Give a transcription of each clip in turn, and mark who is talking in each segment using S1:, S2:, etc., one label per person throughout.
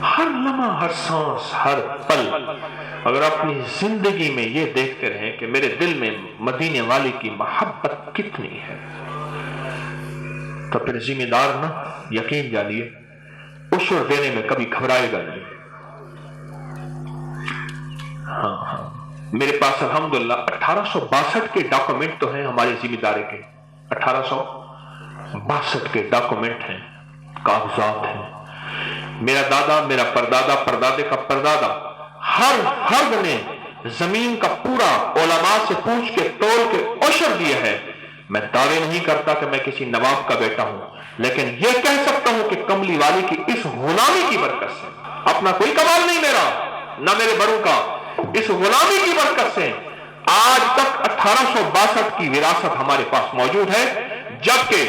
S1: ہر لمحہ، ہر سانس، ہر پل اگر اپنی زندگی میں یہ دیکھتے رہیں کہ میرے دل میں مدینے والے کی محبت کتنی ہے، تو پھر ذمہ دار نہ، یقین جانیے عشر دینے میں کبھی گھبرائے گا نہیں۔ ہاں میرے پاس الحمدللہ 1862 کے ڈاکومنٹ تو ہیں ہماری ذمہ داری کے، 1862 کے ڈاکومنٹ ہیں، کاغذات ہیں۔ میرا دادا، میرا پردادا، پردادے کا پردادا، ہر فرد نے زمین کا پورا علماء سے پوچھ کے تول کے عشر دیا ہے۔ میں دعوے نہیں کرتا کہ میں کسی نواب کا بیٹا ہوں، لیکن یہ کہہ سکتا ہوں کہ کملی والی کی اس غلامی کی برکت سے، اپنا کوئی کمال نہیں میرا نہ میرے بڑوں کا، اس غلامی کی برکت سے آج تک 1862 کی وراثت ہمارے پاس موجود ہے۔ جبکہ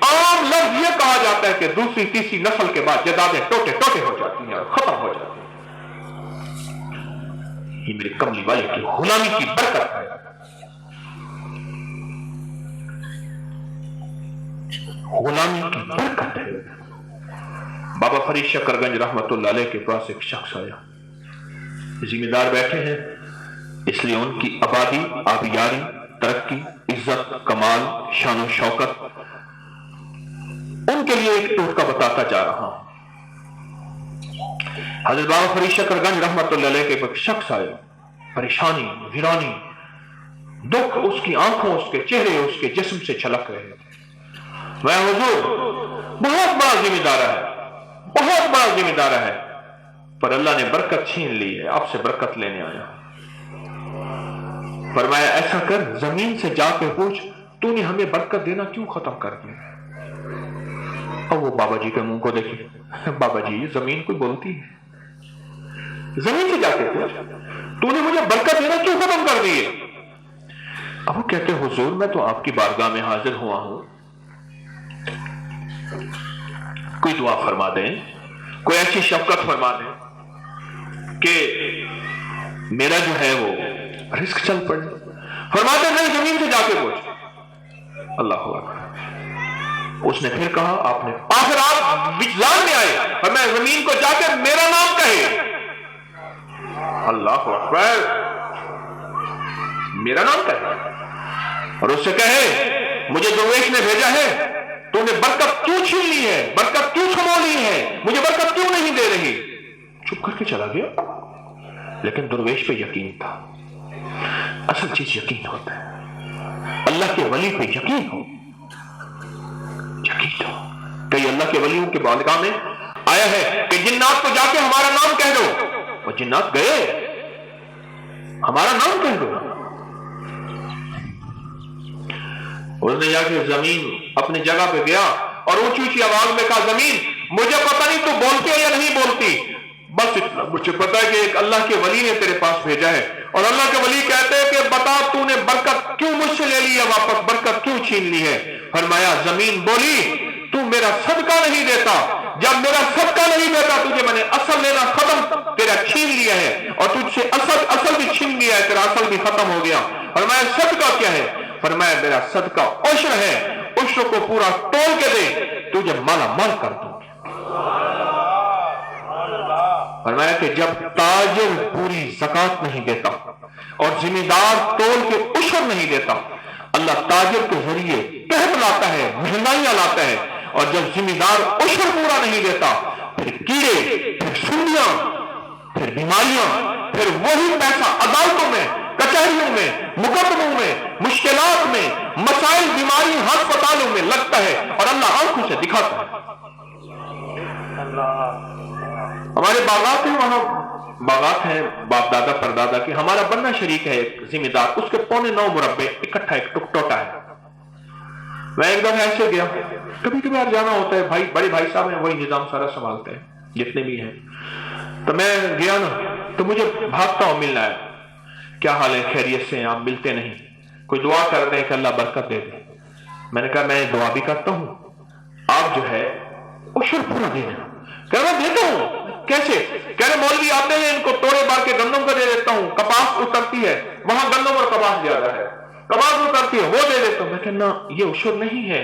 S1: عام لفظ یہ کہا جاتا ہے کہ دوسری تیسری نسل کے بعد جدادیں ٹوٹے ٹوٹے ہو جاتی ہیں اور ختم ہو جاتی ہیں۔ یہ میرے کملی والے کی غلامی کی برکت ہے، غلامی کی برکت ہے۔ بابا فرید شکر گنج رحمت اللہ علیہ کے پاس ایک شخص آیا، ذمہ دار بیٹھے ہیں، اس لیے ان کی آبادی، آبیاری، ترقی، عزت، کمال، شان و شوکت ان کے لیے ایک ٹوٹکا بتاتا جا رہا ہوں۔ حضرت بابا فرید شکر گنج رحمت اللہ علیہ کے ایک شخص آیا، پریشانی، ویرانی، دکھ اس کی آنکھوں، اس کے چہرے، اس کے جسم سے چھلک رہے تھے۔ میں حضور بہت بڑا ذمہ دار ہے، بہت بڑا ذمہ دار ہے، پر اللہ نے برکت چھین لی ہے، آپ سے برکت لینے آیا۔ فرمایا ایسا کر، زمین سے جا کے پوچھ تو نے ہمیں برکت دینا کیوں ختم کر دیا؟ اور وہ بابا جی کے منہ کو دیکھیں، بابا جی زمین کوئی بولتی ہے، زمین سے جا کے پوچھ تو نے مجھے برکت دینا کیوں ختم کر دی ہے؟ اب وہ کہتے حضور میں تو آپ کی بارگاہ میں حاضر ہوا ہوں، کوئی دعا فرما دیں، کوئی ایسی شفقت فرما دیں کہ میرا جو ہے وہ رزق چل پڑے۔ فرماتے نہیں، زمین سے جا کے پوچھ۔ اللہ اکبر۔ اس نے پھر کہا، آپ نے آخر آپ وجدان میں آئے اور میں زمین کو جا کے میرا نام کہے۔ اللہ اکبر، میرا نام کہے اور اس سے کہے مجھے درویش نے بھیجا ہے، تو نے برکت کیوں چھین لی ہے، برکت کیوں چھمو لی ہے، مجھے برکت کیوں نہیں دے رہی؟ چپ کر کے چلا گیا، لیکن درویش پہ یقین تھا۔ اصل چیز یقین ہوتا ہے، اللہ کے ولی پہ یقین ہو، یقین ہو۔ کئی اللہ کے ولیوں کے بالگاہ میں آیا ہے کہ جنات کو جا کے ہمارا نام کہہ دو، وہ جنات گئے، ہمارا نام کہہ دو۔ اس نے جا کے زمین اپنی جگہ پہ گیا اور اونچی اونچی آواز میں کہا، زمین مجھے پتہ نہیں تو بولتی ہے یا نہیں بولتی، بس اتنا مجھے پتا ہے کہ ایک اللہ کے ولی نے تیرے پاس بھیجا ہے، اور اللہ کے ولی کہتے ہیں کہ بتا تو نے برکت کیوں مجھ سے لے لی ہے واپس، برکت کیوں چھین لی ہے؟ فرمایا زمین بولی تو میرا صدقہ نہیں دیتا، جب میرا صدقہ نہیں دیتا تجھے میں نے اصل لینا ختم تیرا چھین لیا ہے، اور تجھ سے اصل بھی چھین لیا ہے، تیرا اصل بھی ختم ہو گیا۔ فرمایا صدقہ کیا ہے؟ فرمایا میرا صدقہ عشر ہے، عشر کو پورا تول کے دے، تجھے مالا مال کر دوں۔ فرمایا کہ جب تاجر پوری زکوٰۃ نہیں دیتا اور ذمہ دار تول کے عشر نہیں دیتا، اللہ تاجر کے ذریعے قحط لاتا ہے، مہنگائیاں لاتا ہے، اور جب ذمہ دار عشر پورا نہیں دیتا، پھر کیڑے، پھر سولیاں، پھر بیماریاں، پھر وہی پیسہ عدالتوں میں، کچہریوں میں، مقدموں میں، مشکلات میں، مسائل، بیماری، ہسپتالوں میں لگتا ہے، اور اللہ آنکھوں سے دکھاتا ہے۔ ہمارے باغات ہیں، وہاں باغات ہیں باپ دادا پردادا کے، ہمارا بننا شریک ہے ایک ذمہ دار، اس کے 9.25 مربع اکٹھا ایک ٹوٹا ہے۔ میں ایک دفعہ ایسے گیا، کبھی کبھار جانا ہوتا ہے، بھائی بڑے بھائی صاحب ہیں وہی نظام سارا سنبھالتے ہیں جتنے بھی ہیں، تو میں گیا نا تو مجھے بھاگتا ہوں ملنا ہے، کیا حال ہے، خیریت سے ہیں آپ؟ ملتے نہیں، کوئی دعا کر دیں کہ اللہ برکت دے دے۔ میں نے کہا میں دعا بھی کرتا ہوں، آپ جو ہے عشر پورا دے دیں۔ کہہ رہا دیتا ہوں، کیسے؟ کہہ رہے مولوی آتے ہیں، ان کو توڑے بار کے گندم کا دے دیتا ہوں، کپاس اترتی ہے وہاں گندم اور کپاس زیادہ ہے، کپاس اترتی ہے وہ دے دیتا ہوں۔ میں کہنا یہ عشر نہیں ہے،